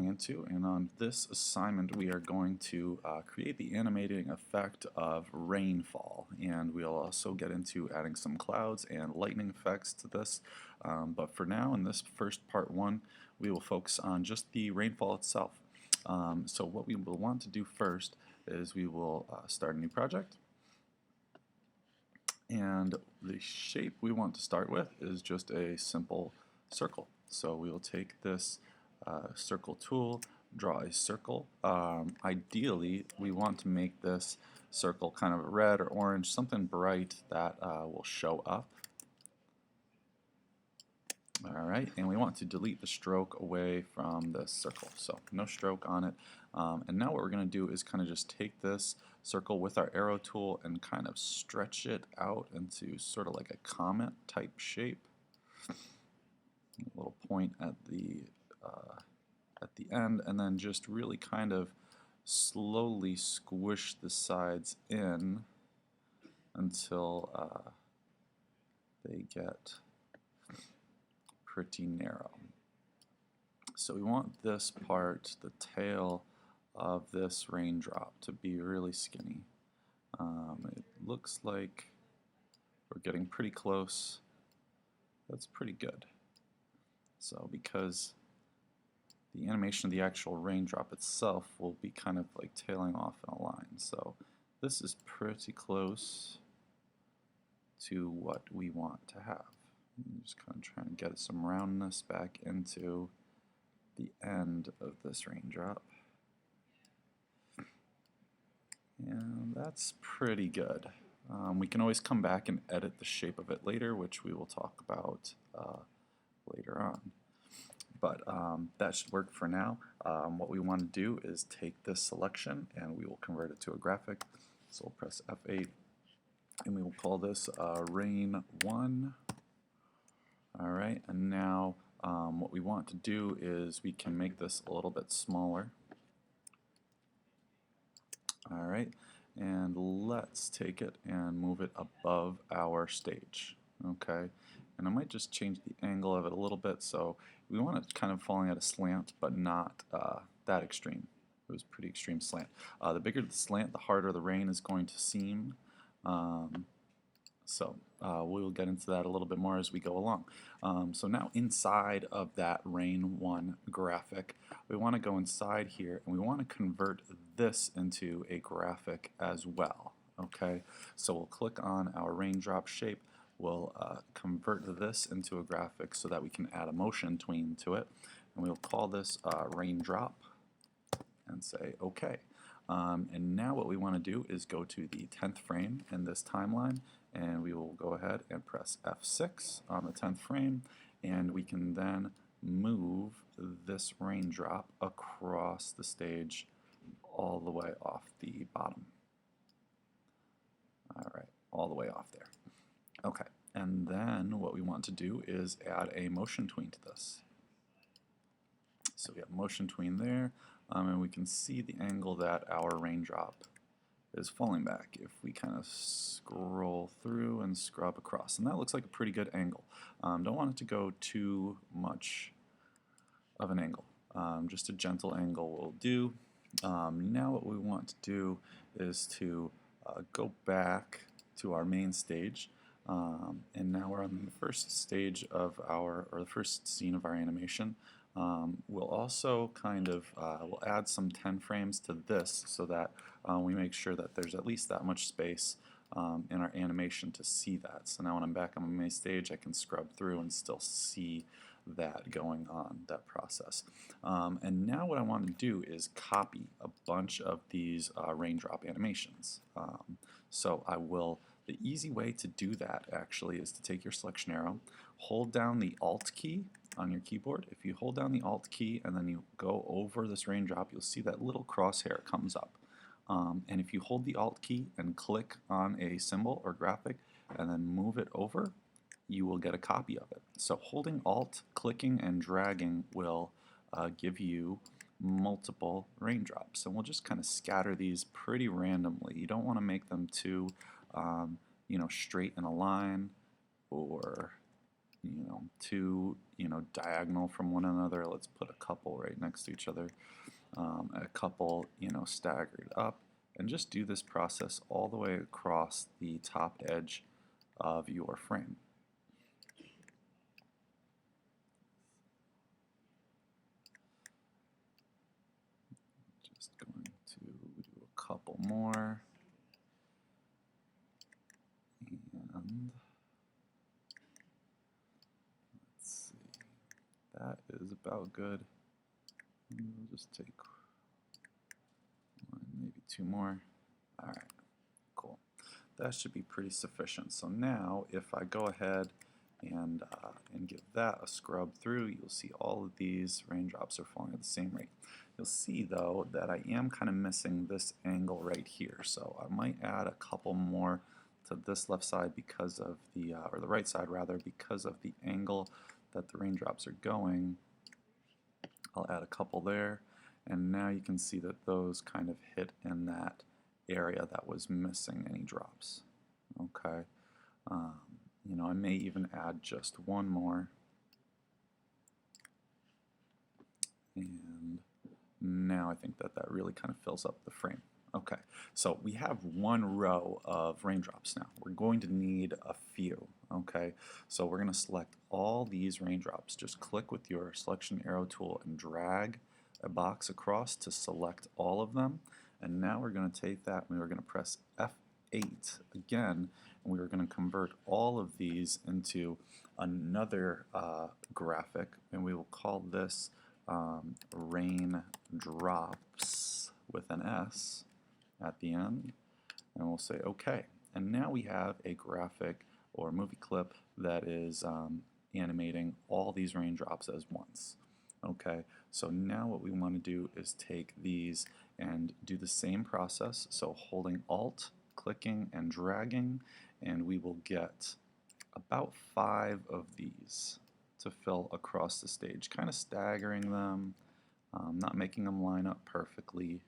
going into, and on this assignment we are going to create the animating effect of rainfall, and we'll also get into adding some clouds and lightning effects to this, but for now in this first part one we will focus on just the rainfall itself. So what we will want to do first is we will start a new project, and the shape we want to start with is just a simple circle. So we will take this circle tool, draw a circle. Ideally, we want to make this circle kind of red or orange, something bright that will show up. Alright, and we want to delete the stroke away from the circle, so no stroke on it. And now what we're going to do is kind of just take this circle with our arrow tool and kind of stretch it out into sort of like a comet type shape. A little point at the end, and then just really kind of slowly squish the sides in until they get pretty narrow. So we want this part, the tail of this raindrop, to be really skinny. It looks like we're getting pretty close. That's pretty good. So because the animation of the actual raindrop itself will be kind of like tailing off in a line. So this is pretty close to what we want to have. I'm just kind of trying to get some roundness back into the end of this raindrop. And that's pretty good. We can always come back and edit the shape of it later, which we will talk about later on. But that should work for now. What we want to do is take this selection and we will convert it to a graphic. So we'll press F8 and we will call this Rain 1. Alright, and now what we want to do is we can make this a little bit smaller. Alright, and let's take it and move it above our stage. Okay, and I might just change the angle of it a little bit, so we want it kind of falling at a slant, but not that extreme. It was pretty extreme slant. The bigger the slant, the harder the rain is going to seem. So we will get into that a little bit more as we go along. So now inside of that Rain 1 graphic, we want to go inside here and we want to convert this into a graphic as well. Okay, so we'll click on our raindrop shape. We'll convert this into a graphic so that we can add a motion tween to it. And we'll call this raindrop and say OK. And now what we want to do is go to the 10th frame in this timeline, and we will go ahead and press F6 on the 10th frame, and we can then move this raindrop across the stage all the way off the bottom. Alright, all the way off there. Okay, and then what we want to do is add a motion tween to this. So we have motion tween there, and we can see the angle that our raindrop is falling back if we kind of scroll through and scrub across. And that looks like a pretty good angle. Don't want it to go too much of an angle. Just a gentle angle will do. Now what we want to do is to go back to our main stage. And now we're on the first stage of our, or the first scene of our animation. We'll also kind of we'll add some 10 frames to this so that we make sure that there's at least that much space in our animation to see that. So now when I'm back on my main stage, I can scrub through and still see that going on, that process. And now what I want to do is copy a bunch of these raindrop animations. So I will, the easy way to do that actually is to take your selection arrow, hold down the Alt key on your keyboard. If you hold down the Alt key and then you go over this raindrop, you'll see that little crosshair comes up. And if you hold the Alt key and click on a symbol or graphic and then move it over, you will get a copy of it. So holding Alt, clicking, and dragging will give you multiple raindrops. And we'll just kind of scatter these pretty randomly. You don't want to make them too straight in a line or two, diagonal from one another. Let's put a couple right next to each other. A couple, staggered up, and just do this process all the way across the top edge of your frame. Just going to do a couple more. And let's see, that is about good. We'll just take one, maybe two more. All right, cool. That should be pretty sufficient. So now, if I go ahead and give that a scrub through, you'll see all of these raindrops are falling at the same rate. You'll see, though, that I am kind of missing this angle right here. So I might add a couple more to this left side because of the, or the right side rather, because of the angle that the raindrops are going. I'll add a couple there, and now you can see that those kind of hit in that area that was missing any drops. Okay, I may even add just one more, and now I think that really kind of fills up the frame. Okay, so we have one row of raindrops now. We're going to need a few. Okay, so we're going to select all these raindrops. Just click with your selection arrow tool and drag a box across to select all of them. And now we're going to take that and we're going to press F8 again, and we're going to convert all of these into another graphic, and we will call this raindrops with an S at the end, and we'll say OK. And now we have a graphic or movie clip that is animating all these raindrops as once. Okay, so now what we want to do is take these and do the same process. So holding Alt, clicking, and dragging, and we will get about 5 of these to fill across the stage, kind of staggering them, not making them line up perfectly,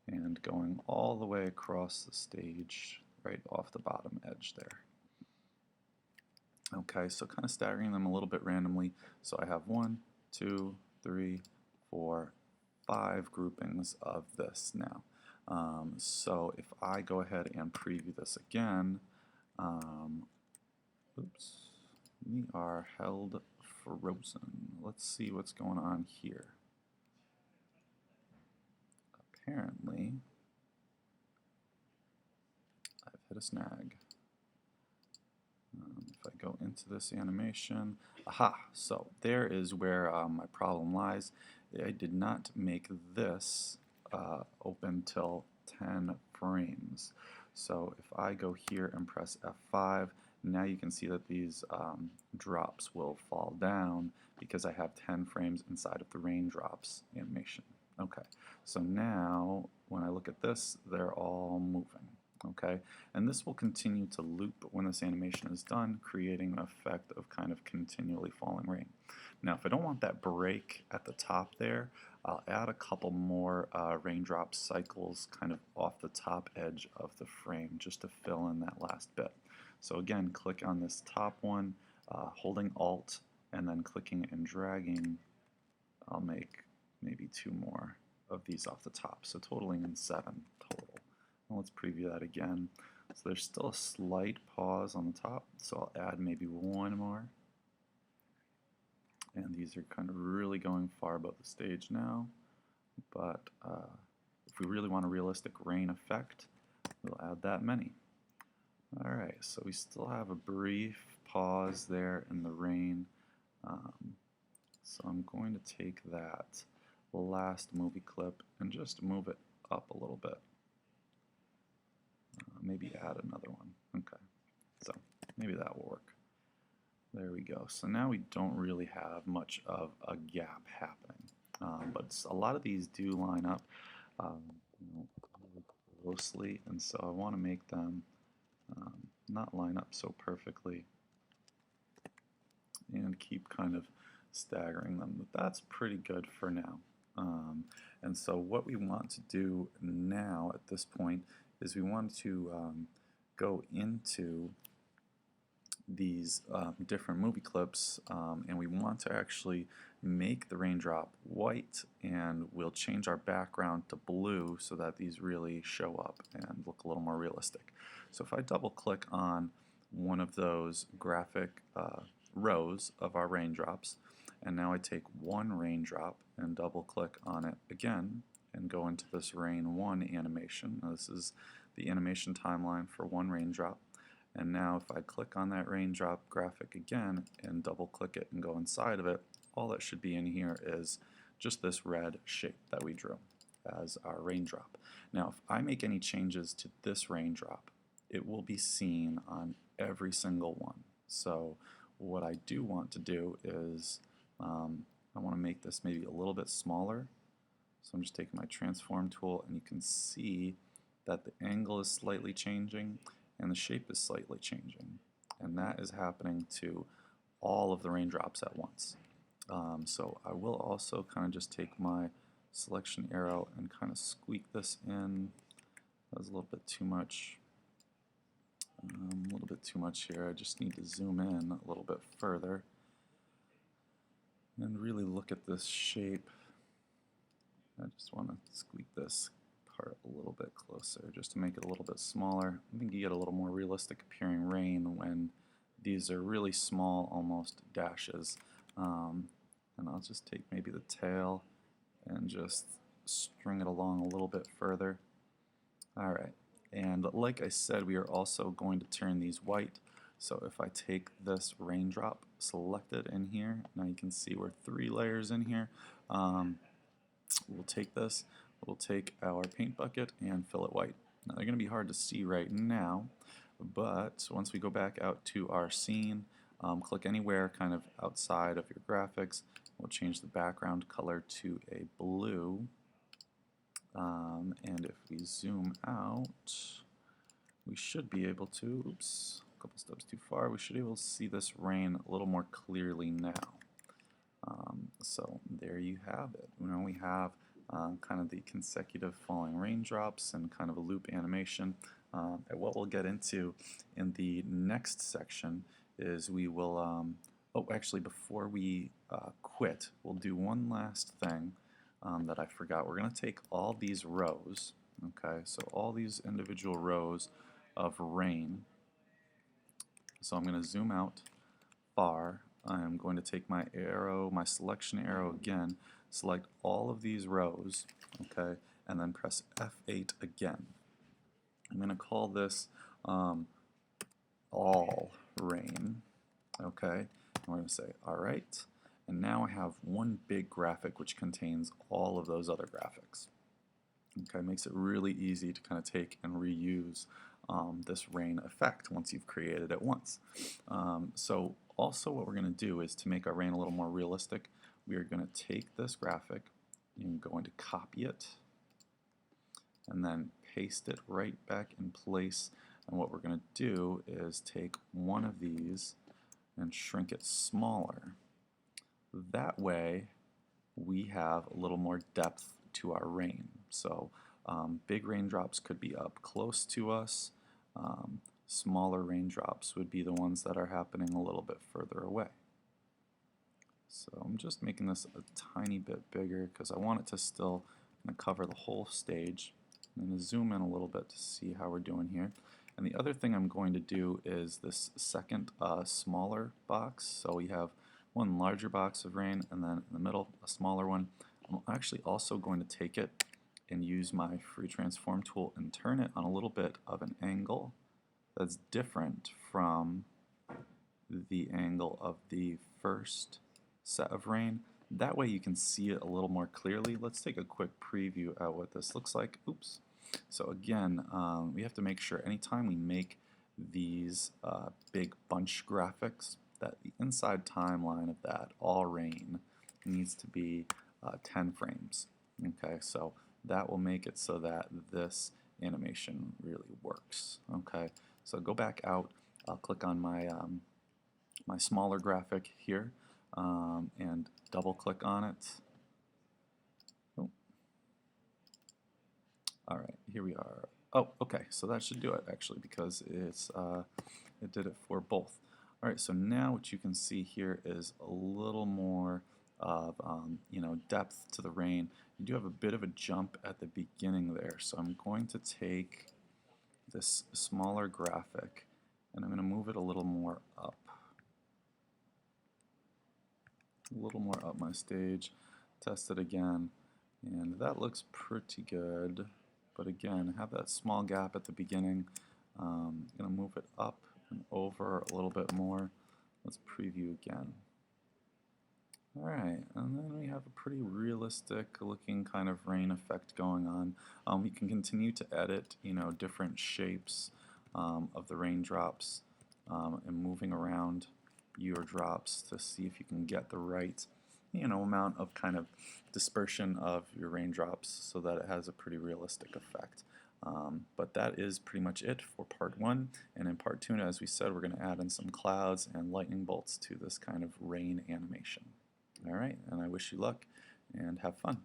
and going all the way across the stage right off the bottom edge there. Okay, so kind of staggering them a little bit randomly. So I have 1, 2, 3, 4, 5 groupings of this now. So if I go ahead and preview this again, oops, we are held frozen. Let's see what's going on here. Apparently, I've hit a snag. If I go into this animation, aha, so there is where my problem lies. I did not make this open till 10 frames. So if I go here and press F5, now you can see that these drops will fall down because I have 10 frames inside of the raindrops animation. Okay, so now when I look at this, they're all moving. Okay, and this will continue to loop when this animation is done, creating an effect of kind of continually falling rain. Now, if I don't want that break at the top there, I'll add a couple more raindrop cycles kind of off the top edge of the frame just to fill in that last bit. So again, click on this top one, holding Alt, and then clicking and dragging. I'll make maybe 2 more of these off the top, so totaling in 7 total. And let's preview that again. So there's still a slight pause on the top, so I'll add maybe 1 more. And these are kind of really going far above the stage now, but if we really want a realistic rain effect, we'll add that many. Alright, so we still have a brief pause there in the rain, so I'm going to take that last movie clip and just move it up a little bit. Maybe add another one. Okay, so maybe that will work. There we go. So now we don't really have much of a gap happening, but a lot of these do line up closely, and so I want to make them not line up so perfectly and keep kind of staggering them. But that's pretty good for now. And so what we want to do now at this point is we want to go into these different movie clips, and we want to actually make the raindrop white, and we'll change our background to blue so that these really show up and look a little more realistic. So if I double click on one of those graphic rows of our raindrops, and now I take one raindrop and double click on it again and go into this rain 1 animation. Now this is the animation timeline for one raindrop. And now if I click on that raindrop graphic again and double click it and go inside of it, all that should be in here is just this red shape that we drew as our raindrop. Now if I make any changes to this raindrop, it will be seen on every single one. So what I do want to do is I want to make this maybe a little bit smaller. So I'm just taking my transform tool, and you can see that the angle is slightly changing and the shape is slightly changing, and that is happening to all of the raindrops at once. So I will also kind of just take my selection arrow and kind of squeak this in. That was a little bit too much. Here. I just need to zoom in a little bit further and really look at this shape. I just want to squeak this part a little bit closer just to make it a little bit smaller. I think you get a little more realistic appearing rain when these are really small, almost dashes. And I'll just take maybe the tail and just string it along a little bit further. Alright, and like I said, we are also going to turn these white. So if I take this raindrop selected in here, now you can see we're 3 layers in here. We'll take this, we'll take our paint bucket and fill it white. Now they're going to be hard to see right now, but once we go back out to our scene, click anywhere kind of outside of your graphics. We'll change the background color to a blue, and if we zoom out, we should be able to, oops, a couple steps too far, we should be able to see this rain a little more clearly now. So there you have it. Now we have kind of the consecutive falling raindrops and kind of a loop animation. And what we'll get into in the next section is we will, oh actually before we quit, we'll do one last thing that I forgot. We're going to take all these rows, okay, so all these individual rows of rain. So I'm going to zoom out far. I'm going to take my arrow, my selection arrow again, select all of these rows, okay, and then press F8 again. I'm going to call this all rain, okay, and we're going to say alright, and now I have one big graphic which contains all of those other graphics. Okay, makes it really easy to kind of take and reuse this rain effect once you've created it once. So also what we're going to do is to make our rain a little more realistic, we are going to take this graphic and going to copy it and then paste it right back in place. And what we're going to do is take one of these and shrink it smaller. That way we have a little more depth to our rain. So big raindrops could be up close to us. Smaller raindrops would be the ones that are happening a little bit further away. So I'm just making this a tiny bit bigger because I want it to still cover the whole stage. I'm going to zoom in a little bit to see how we're doing here. And the other thing I'm going to do is this second smaller box. So we have one larger box of rain and then in the middle a smaller one. I'm actually also going to take it and use my free transform tool and turn it on a little bit of an angle that's different from the angle of the first set of rain. That way you can see it a little more clearly. Let's take a quick preview at what this looks like. Oops. So again, we have to make sure anytime we make these big bunch graphics that the inside timeline of that all rain needs to be 10 frames. Okay, so that will make it so that this animation really works. Okay, so go back out. I'll click on my my smaller graphic here and double click on it. Oh. All right, here we are. Oh, okay, so that should do it actually because it's it did it for both. Alright, so now what you can see here is a little more of depth to the rain. You do have a bit of a jump at the beginning there, so I'm going to take this smaller graphic and I'm going to move it a little more up. A little more up my stage, test it again, and that looks pretty good. But again, have that small gap at the beginning. I'm going to move it up and over a little bit more. Let's preview again. Alright, and then we have a pretty realistic looking kind of rain effect going on. You can continue to edit, different shapes of the raindrops and moving around your drops to see if you can get the right, amount of kind of dispersion of your raindrops so that it has a pretty realistic effect. But that is pretty much it for part 1, and in part 2, as we said, we're going to add in some clouds and lightning bolts to this kind of rain animation. Alright, and I wish you luck and have fun.